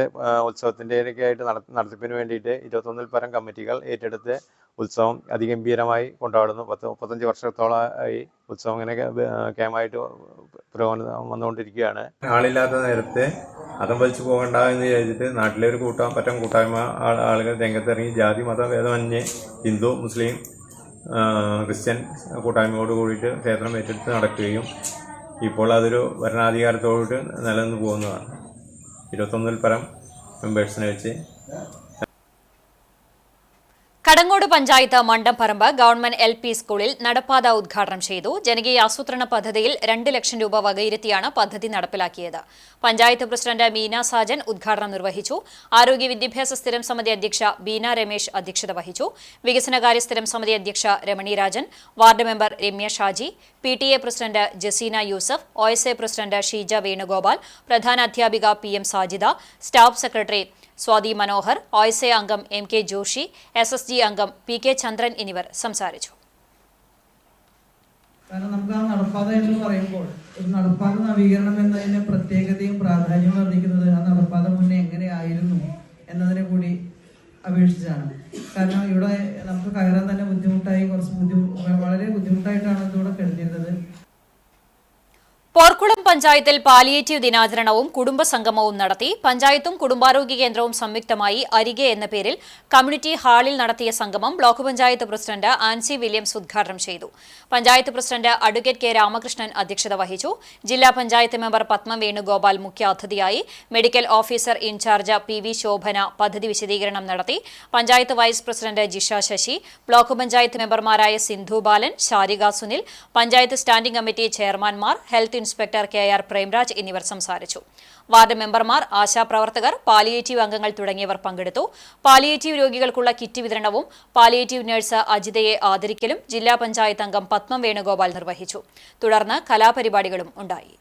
ഉത്സവത്തിൻ്റെയൊക്കെ ആയിട്ട് നടത്തിപ്പിന് വേണ്ടിയിട്ട് 21-ൽ പരം കമ്മിറ്റികൾ ഏറ്റെടുത്ത് ഉത്സവം അതിഗംഭീരമായി കൊണ്ടാടുന്നു. 35 വർഷത്തോളമായി ഉത്സവം ഇങ്ങനെ കേമായിട്ട് പുരോഗമനം വന്നുകൊണ്ടിരിക്കുകയാണ്. ആളില്ലാത്ത നേരത്തെ അതം വലിച്ചു പോകണ്ട എന്ന് വിചാരിച്ചിട്ട് നാട്ടിലെ ഒരു കൂട്ടായ്മ ആളുകൾ രംഗത്തിറങ്ങി ജാതി മത ഭേദമന്യേ ഹിന്ദു, മുസ്ലിം, ക്രിസ്ത്യൻ കൂട്ടായ്മയോട് കൂടിയിട്ട് ക്ഷേത്രം ഏറ്റെടുത്ത് നടക്കുകയും ഇപ്പോൾ അതൊരു ഭരണാധികാരത്തോട് നിലനിന്ന് പോകുന്നതാണ്. 21-ൽ പരം മെമ്പേഴ്സിനെ വെച്ച് പഞ്ചായത്ത് മണ്ടംപറമ്പ് ഗവൺമെന്റ് LP സ്കൂളിൽ നടപ്പാത ഉദ്ഘാടനം ചെയ്തു. ജനകീയ ആസൂത്രണ പദ്ധതിയിൽ 2 ലക്ഷം രൂപ വകയിരുത്തിയാണ് പദ്ധതി നടപ്പിലാക്കിയത്. പഞ്ചായത്ത് പ്രസിഡന്റ് മീന സാജൻ ഉദ്ഘാടനം നിർവഹിച്ചു. ആരോഗ്യ വിദ്യാഭ്യാസ സ്ഥിരം സമിതി അധ്യക്ഷ ബീന രമേശ് അധ്യക്ഷത വഹിച്ചു. വികസനകാര്യ സ്ഥിരം സമിതി അധ്യക്ഷ Ramani Rajan, ward member Ramya Shaji, PTA president Jaseena Yusuf, OSA president Sheeja Venugopal, പ്രധാന അധ്യാപിക PM Sajida, staff secretary Swathi Manohar, OSA അംഗം MK ജോഷി, SSG അംഗം PK ചന്ദ്രൻ എന്നിവർ സംസാരിച്ചു. കാരണം നമുക്ക് ആ നടപ്പാത എന്ന് പറയുമ്പോൾ ഒരു നടപ്പാത നവീകരണം എന്നതിന് പ്രത്യേകതയും പ്രാധാന്യവും വർദ്ധിക്കുന്നത് ആ നടപ്പാത മുന്നേ എങ്ങനെയായിരുന്നു എന്നതിനെ കൂടി അപേക്ഷിച്ചാണ്. കാരണം ഇവിടെ നമുക്ക് കയറാൻ തന്നെ ബുദ്ധിമുട്ടായി, വളരെ ബുദ്ധിമുട്ടായിട്ടാണ് ഇതിലൂടെ കഴിഞ്ഞിരുന്നത്. പോർക്കുളം പഞ്ചായത്തിൽ പാലിയേറ്റീവ് ദിനാചരണവും കുടുംബസംഗമവും നടത്തി. പഞ്ചായത്തും കുടുംബാരോഗ്യ കേന്ദ്രവും സംയുക്തമായി അരികെ എന്ന പേരിൽ കമ്മ്യൂണിറ്റി ഹാളിൽ നടത്തിയ സംഗമം block panchayat president Ancy Williams ഉദ്ഘാടനം ചെയ്തു. Panchayat president advocate K Ramakrishnan അധ്യക്ഷത വഹിച്ചു. ജില്ലാ പഞ്ചായത്ത് മെമ്പർ പത്മ വേണുഗോപാൽ മുഖ്യാതിഥിയായി. Medical officer incharge PV Shobhana പദ്ധതി വിശദീകരണം നടത്തി. Panchayat vice president Jisha Sasi, block panchayat മെമ്പർമാരായ സിന്ധു ബാലൻ, ശാരിക സുനിൽ, പഞ്ചായത്ത് സ്റ്റാൻഡിംഗ് കമ്മിറ്റി ചെയർമാൻമാർ, ഹെൽത്ത് ഇൻസ്പെക്ടർ KR പ്രേംരാജ് എന്നിവർ സംസാരിച്ചു. വാർഡ് മെമ്പർമാർ, ആശാപ്രവർത്തകർ, പാലിയേറ്റീവ് അംഗങ്ങൾ തുടങ്ങിയവർ പങ്കെടുത്തു. പാലിയേറ്റീവ് രോഗികൾക്കുള്ള കിറ്റ് വിതരണവും പാലിയേറ്റീവ് നഴ്സ് അജിതയെ ആദരിക്കലും ജില്ലാ പഞ്ചായത്ത് അംഗം പത്മം വേണുഗോപാൽ നിർവഹിച്ചു. തുടർന്ന് കലാപരിപാടികളും ഉണ്ടായി.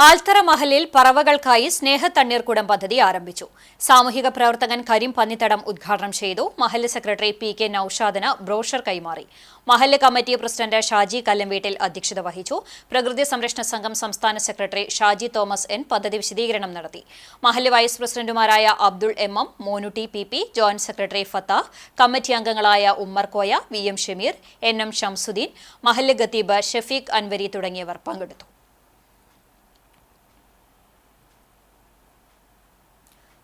ആൽത്തറ മഹലിൽ പറവകൾക്കായി സ്നേഹത്തണ്ണീർക്കുടം പദ്ധതി ആരംഭിച്ചു. സാമൂഹിക പ്രവർത്തകൻ കരീം പന്നിത്തടം ഉദ്ഘാടനം ചെയ്തു. മഹല്ല് സെക്രട്ടറി PK നൌഷാദിന് ബ്രോഷർ കൈമാറി. മഹല്ല് കമ്മിറ്റി പ്രസിഡന്റ് ഷാജി കല്ലംവീട്ടിൽ അധ്യക്ഷത വഹിച്ചു. പ്രകൃതി സംരക്ഷണ സംഘം സംസ്ഥാന സെക്രട്ടറി ഷാജി തോമസ് N പദ്ധതി വിശദീകരണം നടത്തി. മഹല്ല് വൈസ് പ്രസിഡന്റുമാരായ Abdul MM, Monutty PP, joint secretary Fathah, committee അംഗങ്ങളായ ഉമ്മർ കോയ, VM ഷമീർ, NM ഷംസുദ്ദീൻ, മഹല്ല് ഖത്തീബ് ഷഫീഖ് അൻവരി തുടങ്ങിയവർ പങ്കെടുത്തു.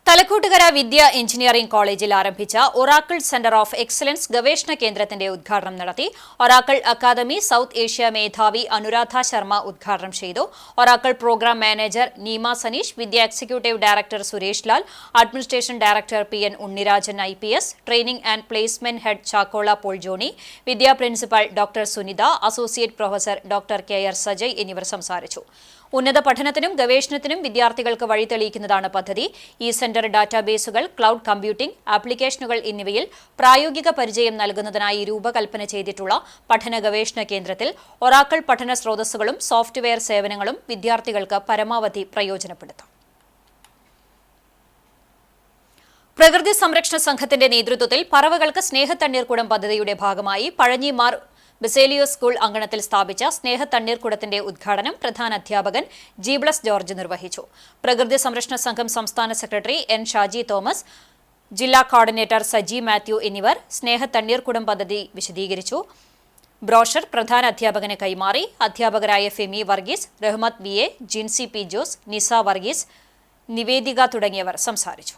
തലക്കൂട്ടുകര വിദ്യ എഞ്ചിനീയറിംഗ് കോളേജിൽ ആരംഭിച്ച ഒറാക്കിൾ സെന്റർ ഓഫ് എക്സലൻസ് ഗവേഷണ കേന്ദ്രത്തിന്റെ ഉദ്ഘാടനം നടത്തി. ഒറാക്കിൾ അക്കാദമി സൗത്ത് ഏഷ്യ മേധാവി അനുരാധ ശർമ്മ ഉദ്ഘാടനം ചെയ്തു. Oracle programme manager Neema Saneesh, Vidya executive director Suresh Lal, administration director PN Unnirajan IPS, training and placement head Chakkola Paul Johnny, Vidya principal doctor Sunitha, associate professor doctor KR Sajay എന്നിവർ സംസാരിച്ചു. ഉന്നത പഠനത്തിനും ഗവേഷണത്തിനും വിദ്യാർത്ഥികൾക്ക് വഴി തെളിയിക്കുന്നതാണ് പദ്ധതി. ഈ സെന്റർ ഡാറ്റാബേസുകൾ, ക്ലൌഡ് കമ്പ്യൂട്ടിംഗ്, ആപ്ലിക്കേഷനുകൾ എന്നിവയിൽ പ്രായോഗിക പരിചയം നൽകുന്നതിനായി രൂപകൽപ്പന ചെയ്തിട്ടുള്ള പഠന ഗവേഷണ കേന്ദ്രത്തിൽ ഒറാക്കിൾ പഠന സ്രോതസ്സുകളും സോഫ്റ്റ്വെയർ സേവനങ്ങളും വിദ്യാർത്ഥികൾക്ക് പരമാവധി പ്രയോജനപ്പെടുത്താം. പ്രകൃതി സംരക്ഷണ സംഘത്തിന്റെ നേതൃത്വത്തിൽ പറവകൾക്ക് സ്നേഹത്തണ്ണീർക്കുടം പദ്ധതിയുടെ ഭാഗമായി പഴഞ്ഞി മാർ ബസേലിയോസ് സ്കൂൾ അങ്കണത്തിൽ സ്ഥാപിച്ച സ്നേഹത്തണ്ണീർക്കുടത്തിന്റെ ഉദ്ഘാടനം പ്രധാന അധ്യാപകൻ G. ജോർജ് നിർവഹിച്ചു. പ്രകൃതി സംരക്ഷണ സംഘം സംസ്ഥാന സെക്രട്ടറി N. ഷാജി തോമസ്, ജില്ലാ കോർഡിനേറ്റർ സജി മാത്യു എന്നിവർ സ്നേഹത്തണ്ണീർക്കുടം പദ്ധതി വിശദീകരിച്ചു. ബ്രോഷർ പ്രധാന അധ്യാപകന് കൈമാറി. അധ്യാപകരായ ഫെമി വർഗീസ്, റഹ്മത്ത് BA, ജിൻസി P. ജോസ്, നിസ വർഗീസ്, നിവേദിക തുടങ്ങിയവർ സംസാരിച്ചു.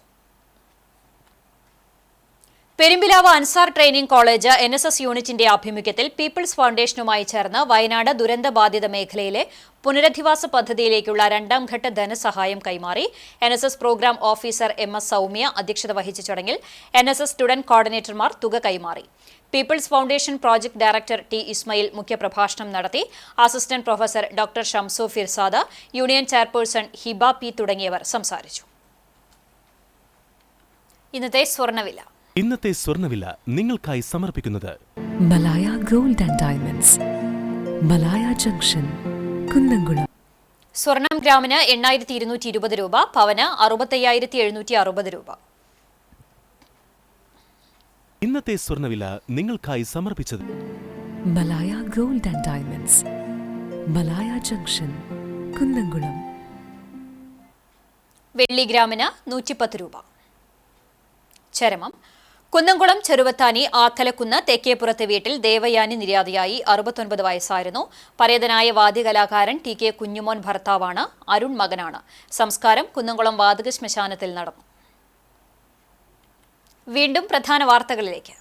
Perumpilavu Ansar training college NSS യൂണിറ്റിന്റെ ആഭിമുഖ്യത്തിൽ പീപ്പിൾസ് ഫൗണ്ടേഷനുമായി ചേർന്ന് വയനാട് ദുരന്തബാധിത മേഖലയിലെ പുനരധിവാസ പദ്ധതിയിലേക്കുള്ള 2ാം ഘട്ട ധനസഹായം കൈമാറി. NSS programme officer MS Soumya അധ്യക്ഷത വഹിച്ച ചടങ്ങിൽ NSS സ്റ്റുഡന്റ് കോർഡിനേറ്റർമാർ തുക കൈമാറി. People's foundation project director T. Ismail മുഖ്യപ്രഭാഷണം നടത്തി. Assistant professor doctor Shamsu Firsada, union chairperson Hiba P തുടങ്ങിയവർ സംസാരിച്ചു. ഇന്നത്തെ സ്വർണ്ണവില നിങ്ങൾക്കായി സമർപ്പിക്കുന്നത് Malaya gold and diamonds, Malaya junction, Kunnamkulam. സ്വർണം ഗ്രാമിന് 8,220 രൂപ, പവന് 65,760 രൂപ. ഇന്നത്തെ സ്വർണ്ണവില നിങ്ങൾക്കായി സമർപ്പിച്ചത് Malaya gold and diamonds, Malaya junction, Kunnamkulam. വെള്ളി ഗ്രാമിന് 110 രൂപ. ചരമം കുന്നംകുളം ചെറുവത്താനി ആക്കലക്കുന്ന് തെക്കേപ്പുറത്തെ വീട്ടിൽ ദേവയാനി നിര്യാതയായി. 69 വയസ്സായിരുന്നു. പരേതനായ വാദ്യകലാകാരൻ TK കുഞ്ഞുമോൻ ഭർത്താവാണ്. അരുൺ മകനാണ്. സംസ്കാരം കുന്നംകുളം വാതക ശ്മശാനത്തിൽ നടന്നു. വീണ്ടും പ്രധാന വാർത്തകളിലേക്ക്.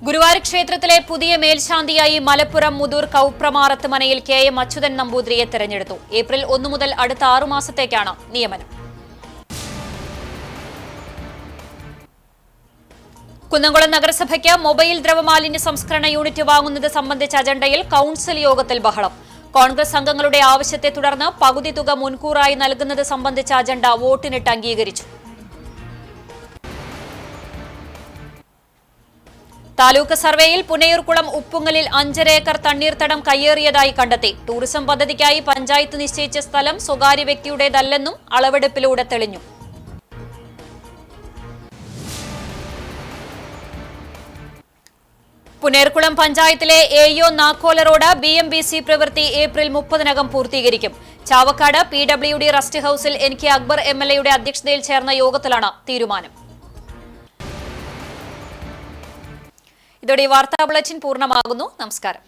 ഗുരുവായൂർ ക്ഷേത്രത്തിലെ പുതിയ മേൽശാന്തിയായി മലപ്പുറം മുതൂർ കൗപ്രമാറത്ത് മനയിൽ KM അച്യുതൻ നമ്പൂതിരിയെ തെരഞ്ഞെടുത്തു. ഏപ്രിൽ 1 മുതൽ അടുത്ത 6 മാസത്തേക്കാണ് നിയമനം. കുന്നംകുളം നഗരസഭയ്ക്ക് മൊബൈൽ ദ്രവമാലിന്യ സംസ്കരണ യൂണിറ്റ് വാങ്ങുന്നത് സംബന്ധിച്ച അജണ്ടയിൽ കൌൺസിൽ യോഗത്തിൽ ബഹളം. കോൺഗ്രസ് അംഗങ്ങളുടെ ആവശ്യത്തെ തുടർന്ന് പകുതി തുക മുൻകൂറായി നൽകുന്നത് സംബന്ധിച്ച അജണ്ട വോട്ടിനിട്ട് അംഗീകരിച്ചു. താലൂക്ക് സർവേയിൽ പുനയൂർകുളം ഉപ്പുങ്ങലിൽ 5.5 ഏക്കർ തണ്ണീർത്തടം കയ്യേറിയതായി കണ്ടെത്തി. ടൂറിസം പദ്ധതിക്കായി പഞ്ചായത്ത് നിശ്ചയിച്ച സ്ഥലം സ്വകാര്യ വ്യക്തിയുടേതല്ലെന്നും അളവെടുപ്പിലൂടെ തെളിഞ്ഞു. പുനേർകുളം പഞ്ചായത്തിലെ എഒ നാക്കോല റോഡ് BMBC പ്രവൃത്തി ഏപ്രിൽ 30-നകം പൂർത്തീകരിക്കും. ചാവക്കാട് PWD റസ്റ്റ് ഹൌസിൽ NK അക്ബർ MLAയുടെ അധ്യക്ഷതയിൽ ചേർന്ന യോഗത്തിലാണ് തീരുമാനം. ഇതോടെ വാർത്താ ബുള്ളറ്റിൻ പൂർണ്ണമാകുന്നു. നമസ്കാരം.